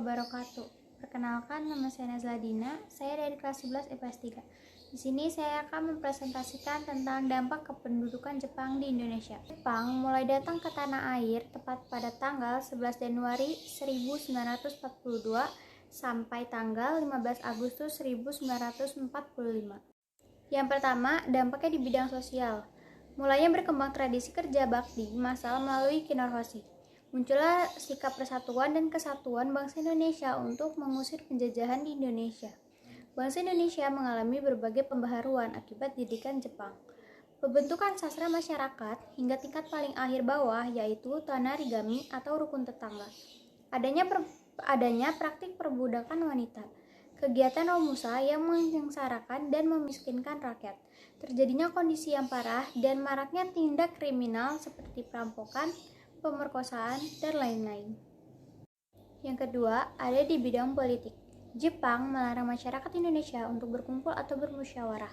wabarakatuh. Perkenalkan, nama saya Nazla Dina. Saya dari kelas 11 IPS 3. Di sini saya akan mempresentasikan tentang dampak kependudukan Jepang di Indonesia. Jepang mulai datang ke tanah air tepat pada tanggal 11 Januari 1942 sampai tanggal 15 Agustus 1945. Yang pertama, dampaknya di bidang sosial. Mulanya berkembang tradisi kerja bakti massal melalui Kinohiroshi. Muncullah sikap persatuan dan kesatuan bangsa Indonesia untuk mengusir penjajahan di Indonesia. Bangsa Indonesia mengalami berbagai pembaharuan akibat didikan Jepang. Pembentukan sastra masyarakat hingga tingkat paling akhir bawah yaitu tanarigami atau rukun tetangga. Adanya praktik perbudakan wanita. Kegiatan Romusa yang menyengsarakan dan memiskinkan rakyat. Terjadinya kondisi yang parah dan maraknya tindak kriminal seperti perampokan, pemerkosaan, dan lain-lain. Yang kedua, ada di bidang politik. Jepang melarang masyarakat Indonesia untuk berkumpul atau bermusyawarah.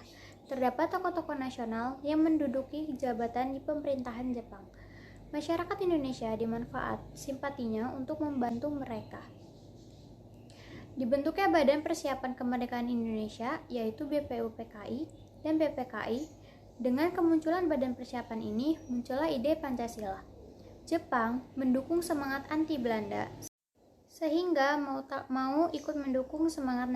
Terdapat tokoh-tokoh nasional yang menduduki jabatan di pemerintahan Jepang. Masyarakat Indonesia dimanfaat simpatinya untuk membantu mereka. Dibentuknya Badan Persiapan Kemerdekaan Indonesia, yaitu BPUPKI dan BPKI. Dengan kemunculan Badan Persiapan ini, muncullah ide Pancasila. Jepang mendukung semangat anti Belanda, sehingga mau tak mau ikut mendukung semangat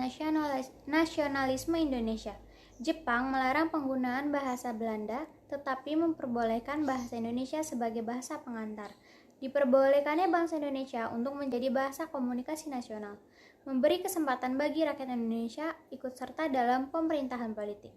nasionalisme Indonesia. Jepang melarang penggunaan bahasa Belanda, tetapi memperbolehkan bahasa Indonesia sebagai bahasa pengantar. Diperbolehkannya bahasa Indonesia untuk menjadi bahasa komunikasi nasional, memberi kesempatan bagi rakyat Indonesia ikut serta dalam pemerintahan politik.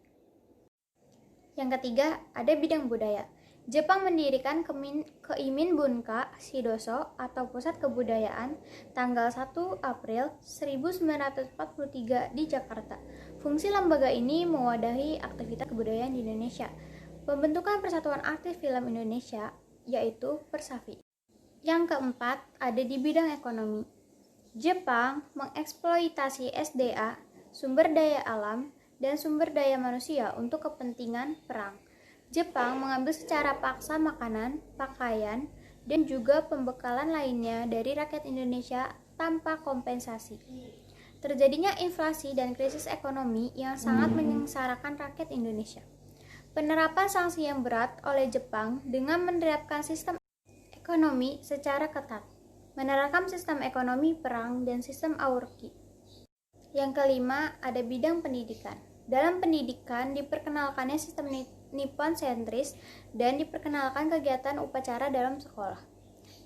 Yang ketiga, ada bidang budaya. Jepang mendirikan Keimin Bunka Shidoso atau Pusat Kebudayaan tanggal 1 April 1943 di Jakarta. Fungsi lembaga ini mewadahi aktivitas kebudayaan di Indonesia. Pembentukan Persatuan Aktif Film Indonesia, yaitu Persafi. Yang keempat, ada di bidang ekonomi. Jepang mengeksploitasi SDA, sumber daya alam, dan sumber daya manusia untuk kepentingan perang. Jepang mengambil secara paksa makanan, pakaian, dan juga pembekalan lainnya dari rakyat Indonesia tanpa kompensasi. Terjadinya inflasi dan krisis ekonomi yang sangat menyengsarakan rakyat Indonesia. Penerapan sanksi yang berat oleh Jepang dengan menerapkan sistem ekonomi secara ketat, menerapkan sistem ekonomi perang dan sistem aurki. Yang kelima, ada bidang pendidikan. Dalam pendidikan diperkenalkannya sistem Nippon sentris dan diperkenalkan kegiatan upacara dalam sekolah.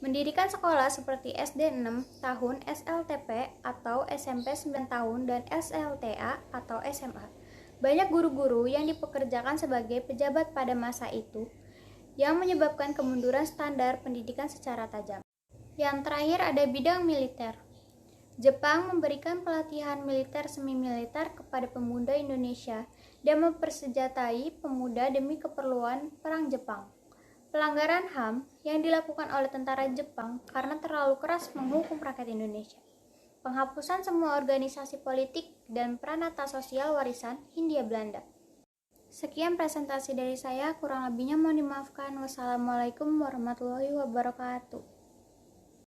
Mendirikan sekolah seperti SD 6 tahun, SLTP atau SMP 9 tahun, dan SLTA atau SMA. Banyak guru-guru yang dipekerjakan sebagai pejabat pada masa itu yang menyebabkan kemunduran standar pendidikan secara tajam. Yang terakhir ada bidang militer. Jepang memberikan pelatihan militer semi-militer kepada pemuda Indonesia dan mempersenjatai pemuda demi keperluan perang Jepang. Pelanggaran HAM yang dilakukan oleh tentara Jepang karena terlalu keras menghukum rakyat Indonesia. Penghapusan semua organisasi politik dan pranata sosial warisan Hindia Belanda. Sekian presentasi dari saya, kurang lebihnya mohon dimaafkan. Wassalamualaikum warahmatullahi wabarakatuh.